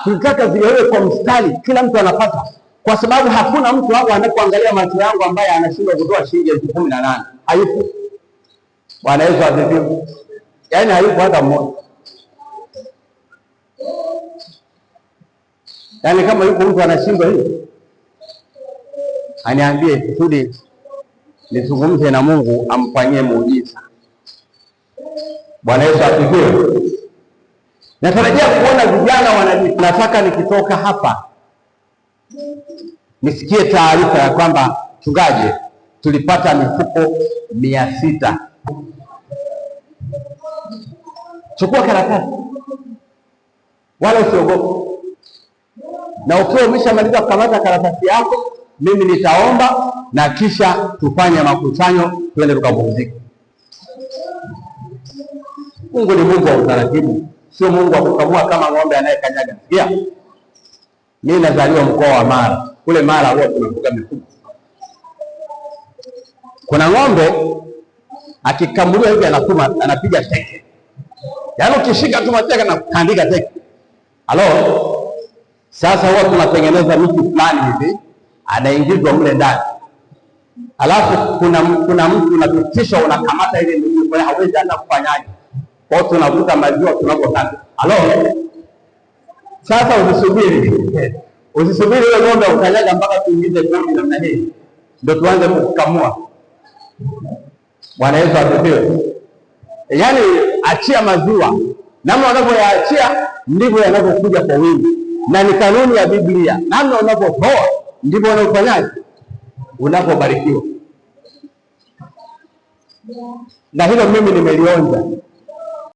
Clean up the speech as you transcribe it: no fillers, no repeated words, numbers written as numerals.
Tulitaka zilelewe kwa mstari, kila mtu anapata, kwa sababu hakuna mtu hapo anapoangalia macho yangu ambaye anashindwa kutoa shilingi 18,000. Hayupo. Bwana Yesu asifiwe. Yaani hayupo hata mmoja. Yaani kama yuko mtu anashindwa hiyo, aniambie kusudi nizungumze na Mungu amfanyie muujiza. Bwana Yesu asifiwe. Natarajia kuona vijana wanajifunza. Nataka nikitoka hapa nisikie taarifa ya kwamba mchungaji, tulipata mifuko 600. Chukua karatasi, wala usiogope. Na ukiwa umeshamaliza kukamata karatasi yako, mimi nitaomba na kisha tufanye makusanyo, twende tukapumzike. Mungu ni Mungu wa utaratibu, sio Mungu wa kukamua kama ng'ombe anayekanyaga. Sikia, mimi nazaliwa mkoa wa Mara. Kule Mara huwa tunafuga mifugo. Kuna ng'ombe akikamuliwa hivi anapiga teke. Yaani ukishika tu mateka na kuandika teke. Halo? Sasa huwa tunatengeneza miti fulani hivi, anaingizwa mle ndani. Alafu kuna mtu unapitisha, unakamata ile miguu, kwa hawezi hata kufanyaje. Kwa hiyo tunavuta maziwa tunapotaka. Halo? Sasa usisubiri ile ng'ombe ukanyaga mpaka tuingize kodi namna hii ndio tuanze kukamua. Bwana Yesu asifiwe. Yaani achia maziwa, namna unavyoyaachia ndivyo yanavyokuja kwa wingi, na ni kanuni ya Biblia. Namna unavyotoa ndivyo unafanyaje, unapobarikiwa. Na hilo mimi nimelionja.